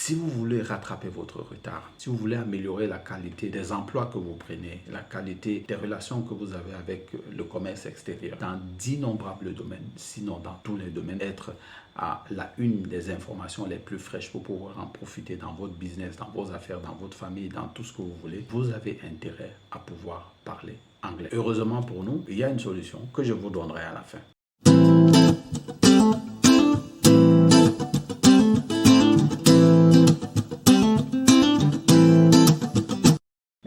Si vous voulez rattraper votre retard, si vous voulez améliorer la qualité des emplois que vous prenez, la qualité des relations que vous avez avec le commerce extérieur, dans d'innombrables domaines, sinon dans tous les domaines, être à la une des informations les plus fraîches pour pouvoir en profiter dans votre business, dans vos affaires, dans votre famille, dans tout ce que vous voulez, vous avez intérêt à pouvoir parler anglais. Heureusement pour nous, il y a une solution que je vous donnerai à la fin.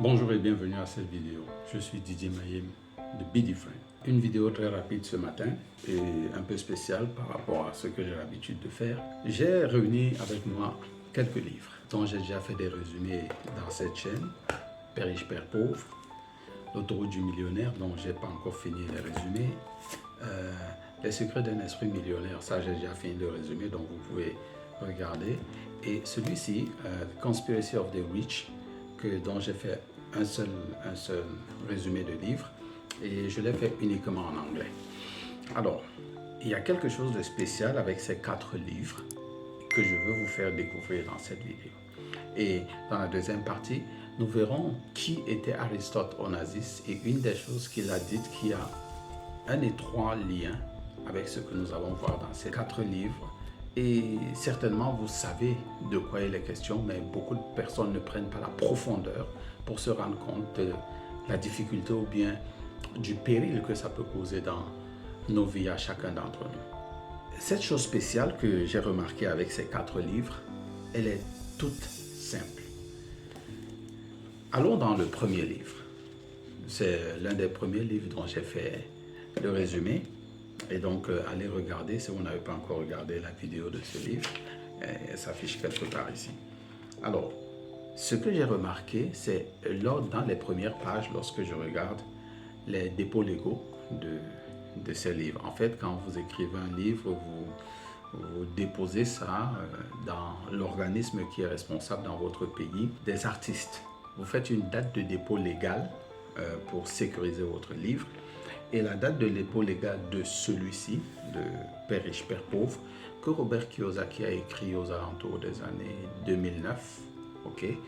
Bonjour et bienvenue à cette vidéo. Je suis Didier Mayem de Be Different. Une vidéo très rapide ce matin et un peu spéciale par rapport à ce que j'ai l'habitude de faire. J'ai réuni avec moi quelques livres dont j'ai déjà fait des résumés dans cette chaîne. Père riche, Père pauvre, L'autoroute du millionnaire dont j'ai pas encore fini les résumés. Les secrets d'un esprit millionnaire, ça j'ai déjà fini le résumé donc vous pouvez regarder. Et celui-ci, Conspiracy of the Rich, dont j'ai fait un seul résumé de livre et je l'ai fait uniquement en anglais. Alors, il y a quelque chose de spécial avec ces 4 livres que je veux vous faire découvrir dans cette vidéo. Et dans la deuxième partie, nous verrons qui était Aristote Onassis et une des choses qu'il a dites qui a un étroit lien avec ce que nous allons voir dans ces 4 livres. Et certainement, vous savez de quoi il est question, mais beaucoup de personnes ne prennent pas la profondeur pour se rendre compte de la difficulté ou bien du péril que ça peut causer dans nos vies à chacun d'entre nous. Cette chose spéciale que j'ai remarquée avec ces 4 livres, elle est toute simple. Allons dans le premier livre. C'est l'un des premiers livres dont j'ai fait le résumé. Et donc, allez regarder, si vous n'avez pas encore regardé la vidéo de ce livre, elle s'affiche quelque part ici. Alors, ce que j'ai remarqué, c'est dans les premières pages, lorsque je regarde les dépôts légaux de ces livres. En fait, quand vous écrivez un livre, vous déposez ça dans l'organisme qui est responsable dans votre pays des artistes. Vous faites une date de dépôt légale pour sécuriser votre livre. Et la date de dépôt légal de celui-ci, de Père riche, Père pauvre, que Robert Kiyosaki a écrit aux alentours des années 2009. Okay.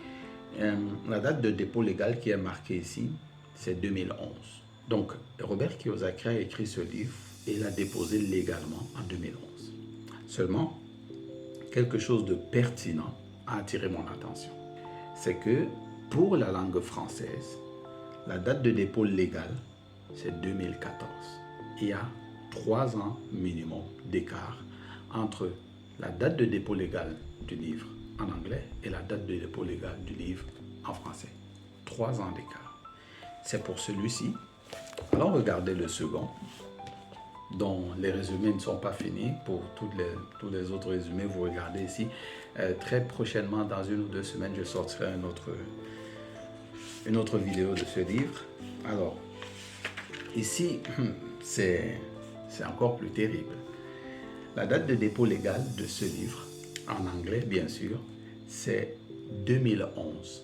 La date de dépôt légal qui est marquée ici, c'est 2011. Donc, Robert Kiyosaki a écrit ce livre et l'a déposé légalement en 2011. Seulement, quelque chose de pertinent a attiré mon attention. C'est que pour la langue française, la date de dépôt légale, c'est 2014. Il y a 3 ans minimum d'écart entre la date de dépôt légal du livre en anglais et la date de dépôt légal du livre en français. 3 ans d'écart. C'est pour celui-ci. Allons regarder le second, dont les résumés ne sont pas finis. Pour tous les autres résumés, vous regardez ici. Très prochainement, dans 1 ou 2 semaines, je sortirai une autre vidéo de ce livre. Alors, ici, c'est encore plus terrible. La date de dépôt légal de ce livre, en anglais bien sûr, c'est 2011.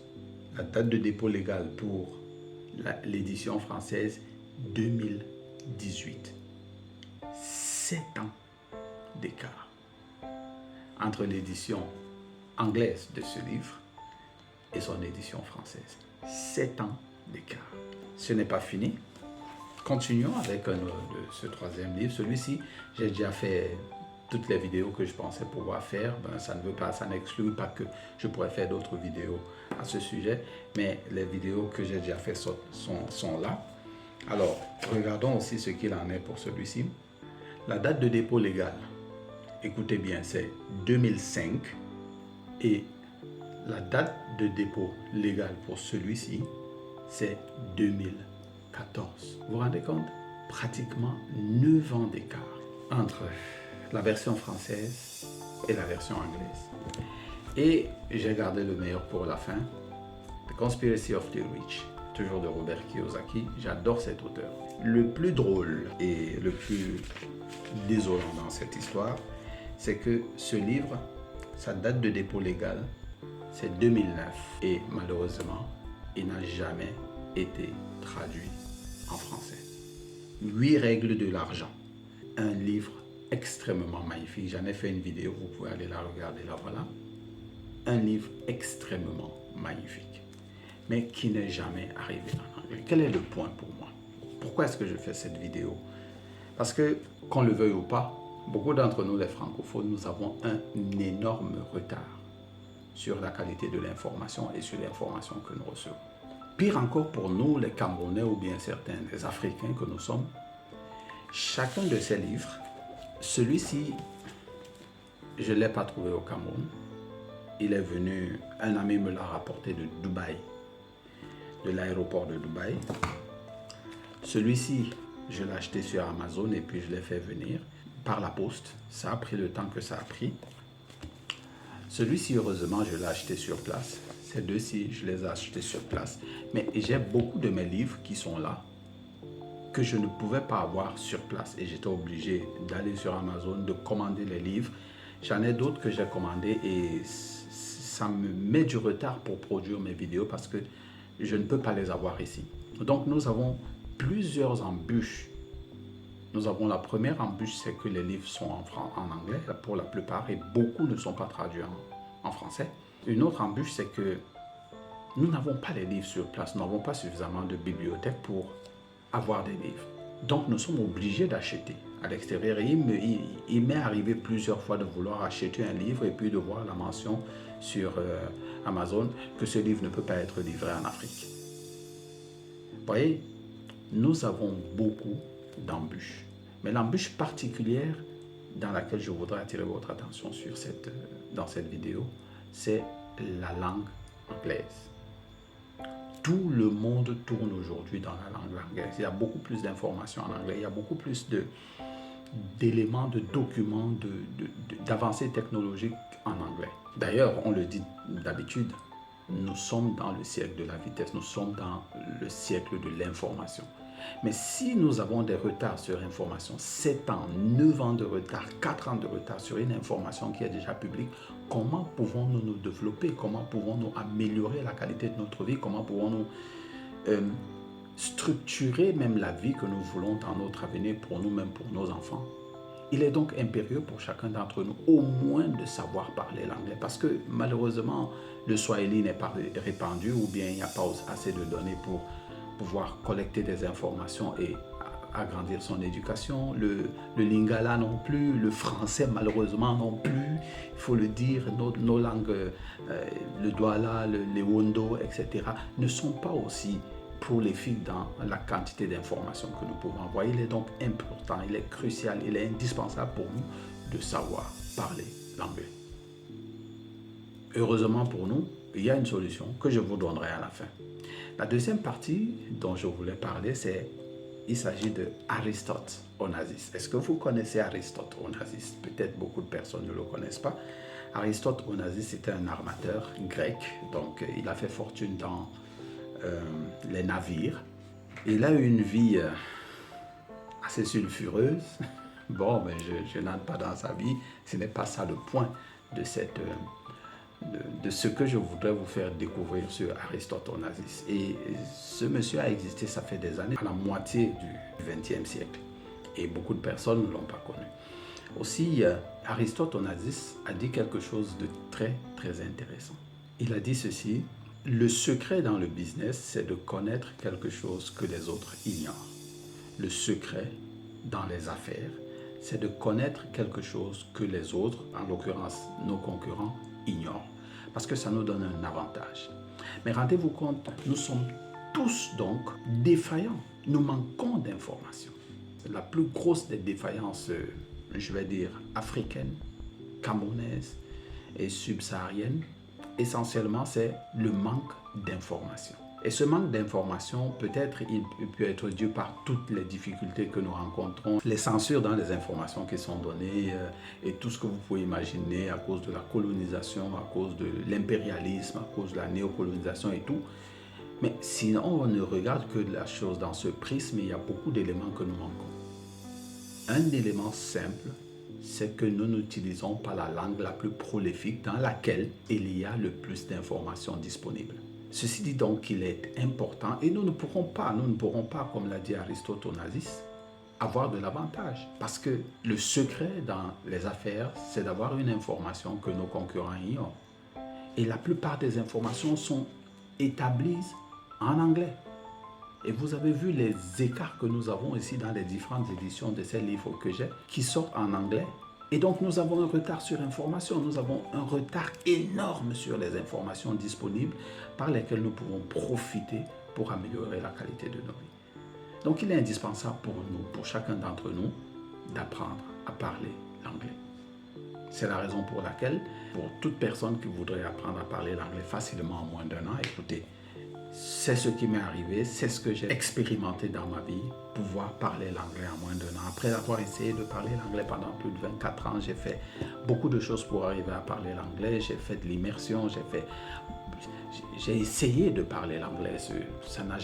La date de dépôt légal pour l'édition française, 2018. 7 ans d'écart entre l'édition anglaise de ce livre et son édition française. 7 ans d'écart. Ce n'est pas fini. Continuons avec ce 3e livre. Celui-ci, j'ai déjà fait toutes les vidéos que je pensais pouvoir faire. Ça ne veut pas, ça n'exclut pas que je pourrais faire d'autres vidéos à ce sujet, mais les vidéos que j'ai déjà faites sont là. Alors, regardons aussi ce qu'il en est pour celui-ci. La date de dépôt légal, écoutez bien, c'est 2005 et la date de dépôt légal pour celui-ci, c'est 2014. Vous vous rendez compte? Pratiquement 9 ans d'écart entre la version française et la version anglaise. Et j'ai gardé le meilleur pour la fin. The Conspiracy of the Rich, toujours de Robert Kiyosaki. J'adore cet auteur. Le plus drôle et le plus désolant dans cette histoire, c'est que ce livre, sa date de dépôt légal, c'est 2009. Et malheureusement, il n'a jamais été traduit en français. 8 règles de l'argent. Un livre extrêmement magnifique. J'en ai fait une vidéo, vous pouvez aller la regarder là, voilà. un livre extrêmement magnifique, mais qui n'est jamais arrivé en anglais. Quel est le point pour moi? Pourquoi est-ce que je fais cette vidéo? Parce que, qu'on le veuille ou pas, beaucoup d'entre nous, les francophones, nous avons un énorme retard sur la qualité de l'information et sur l'information que nous recevons. Pire encore pour nous, les Camerounais ou bien certains des Africains que nous sommes, chacun de ces livres, celui-ci, je ne l'ai pas trouvé au Cameroun. Il est venu, un ami me l'a rapporté de Dubaï, de l'aéroport de Dubaï. Celui-ci, je l'ai acheté sur Amazon et puis je l'ai fait venir par la poste. Ça a pris le temps que ça a pris. Celui-ci, heureusement, je l'ai acheté sur place. Ces deux-ci, je les ai achetés sur place. Mais j'ai beaucoup de mes livres qui sont là, que je ne pouvais pas avoir sur place. Et j'étais obligé d'aller sur Amazon, de commander les livres. J'en ai d'autres que j'ai commandés et ça me met du retard pour produire mes vidéos parce que je ne peux pas les avoir ici. Donc, nous avons plusieurs embûches. Nous avons la première embûche, c'est que les livres sont en anglais pour la plupart et beaucoup ne sont pas traduits en français. Une autre embûche, c'est que nous n'avons pas les livres sur place, nous n'avons pas suffisamment de bibliothèques pour avoir des livres. Donc nous sommes obligés d'acheter à l'extérieur. Il m'est arrivé plusieurs fois de vouloir acheter un livre et puis de voir la mention sur Amazon que ce livre ne peut pas être livré en Afrique. Vous voyez, nous avons beaucoup d'embûches. Mais l'embûche particulière dans laquelle je voudrais attirer votre attention dans cette vidéo, c'est la langue anglaise. Tout le monde tourne aujourd'hui dans la langue anglaise. Il y a beaucoup plus d'informations en anglais, il y a beaucoup plus d'éléments, de documents, d'avancées technologiques en anglais. D'ailleurs, on le dit d'habitude, nous sommes dans le siècle de la vitesse, nous sommes dans le siècle de l'information. Mais si nous avons des retards sur l'information, 7 ans, 9 ans de retard, 4 ans de retard sur une information qui est déjà publique, comment pouvons-nous nous développer? Comment pouvons-nous améliorer la qualité de notre vie? Comment pouvons-nous structurer même la vie que nous voulons dans notre avenir pour nous-mêmes, pour nos enfants? Il est donc impérieux pour chacun d'entre nous au moins de savoir parler l'anglais parce que malheureusement, le swahili n'est pas répandu ou bien il n'y a pas assez de données pour pouvoir collecter des informations et agrandir son éducation. Le lingala non plus, le français malheureusement non plus, il faut le dire, nos langues, le douala, le wondo, etc. ne sont pas aussi prolifiques dans la quantité d'informations que nous pouvons avoir. Il est donc important, il est crucial, il est indispensable pour nous de savoir parler l'anglais. Heureusement pour nous, il y a une solution que je vous donnerai à la fin. La deuxième partie dont je voulais parler, il s'agit de Aristote Onassis. Est-ce que vous connaissez Aristote Onassis? Peut-être beaucoup de personnes ne le connaissent pas. Aristote Onassis était un armateur grec, donc il a fait fortune dans les navires. Il a eu une vie assez sulfureuse. Bon, mais je n'entre pas dans sa vie, ce n'est pas ça le point de ce que je voudrais vous faire découvrir sur Aristote Onassis. Et ce monsieur a existé, ça fait des années, à la moitié du XXe siècle. Et beaucoup de personnes ne l'ont pas connu. Aussi, Aristote Onassis a dit quelque chose de très, très intéressant. Il a dit ceci: le secret dans le business, c'est de connaître quelque chose que les autres ignorent. Le secret dans les affaires, c'est de connaître quelque chose que les autres, en l'occurrence nos concurrents, ignorent. Parce que ça nous donne un avantage. Mais rendez-vous compte, nous sommes tous donc défaillants. Nous manquons d'informations. La plus grosse des défaillances, je vais dire, africaines, camerounaises et subsahariennes, essentiellement, c'est le manque d'informations. Et ce manque d'informations, peut-être, il peut être dû par toutes les difficultés que nous rencontrons, les censures dans les informations qui sont données et tout ce que vous pouvez imaginer à cause de la colonisation, à cause de l'impérialisme, à cause de la néocolonisation et tout. Mais sinon, on ne regarde que la chose dans ce prisme, il y a beaucoup d'éléments que nous manquons. Un élément simple, c'est que nous n'utilisons pas la langue la plus prolifique dans laquelle il y a le plus d'informations disponibles. Ceci dit donc qu'il est important et nous ne pourrons pas, comme l'a dit Aristote Onassis, avoir de l'avantage. Parce que le secret dans les affaires, c'est d'avoir une information que nos concurrents ignorent. Et la plupart des informations sont établies en anglais. Et vous avez vu les écarts que nous avons ici dans les différentes éditions de ces livres que j'ai, qui sortent en anglais. Et donc nous avons un retard sur l'information, nous avons un retard énorme sur les informations disponibles par lesquelles nous pouvons profiter pour améliorer la qualité de nos vies. Donc il est indispensable pour nous, pour chacun d'entre nous, d'apprendre à parler l'anglais. C'est la raison pour laquelle, pour toute personne qui voudrait apprendre à parler l'anglais facilement en moins d'1 an, écoutez, c'est ce qui m'est arrivé, c'est ce que j'ai expérimenté dans ma vie, pouvoir parler l'anglais en moins d'1 an. Après avoir essayé de parler l'anglais pendant plus de 24 ans, j'ai fait beaucoup de choses pour arriver à parler l'anglais. J'ai fait de l'immersion, j'ai essayé de parler l'anglais, ça ne m'a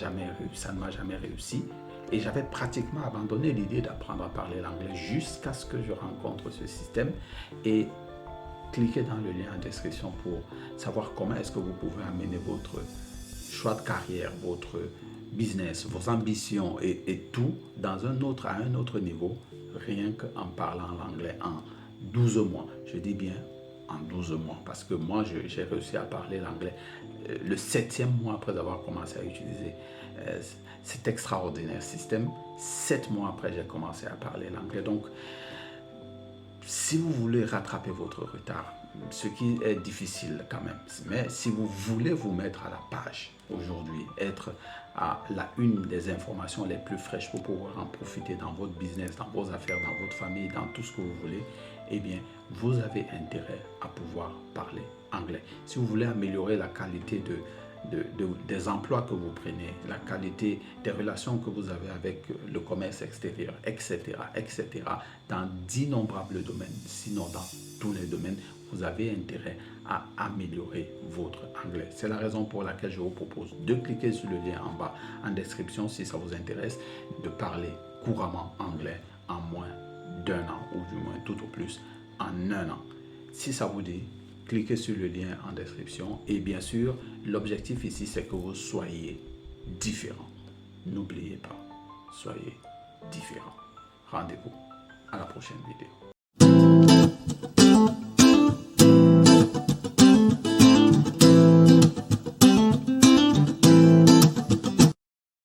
jamais réussi. Et j'avais pratiquement abandonné l'idée d'apprendre à parler l'anglais jusqu'à ce que je rencontre ce système. Et cliquez dans le lien en description pour savoir comment est-ce que vous pouvez amener votre choix de carrière, votre business, vos ambitions et tout à un autre niveau, rien qu'en parlant l'anglais en 12 mois. Je dis bien en 12 mois parce que moi, j'ai réussi à parler l'anglais le 7e mois après avoir commencé à utiliser cet extraordinaire système. 7 mois après, j'ai commencé à parler l'anglais. Donc, si vous voulez rattraper votre retard, ce qui est difficile quand même, mais si vous voulez vous mettre à la page aujourd'hui, être à la une des informations les plus fraîches pour pouvoir en profiter dans votre business, dans vos affaires, dans votre famille, dans tout ce que vous voulez, eh bien, vous avez intérêt à pouvoir parler anglais. Si vous voulez améliorer la qualité des emplois que vous prenez, la qualité des relations que vous avez avec le commerce extérieur, etc., dans d'innombrables domaines, sinon dans tous les domaines, vous avez intérêt à améliorer votre anglais. C'est la raison pour laquelle je vous propose de cliquer sur le lien en bas en description si ça vous intéresse, de parler couramment anglais en moins d'1 an ou du moins tout au plus en 1 an. Si ça vous dit, cliquez sur le lien en description et bien sûr, l'objectif ici c'est que vous soyez différent. N'oubliez pas, soyez différent. Rendez-vous à la prochaine vidéo.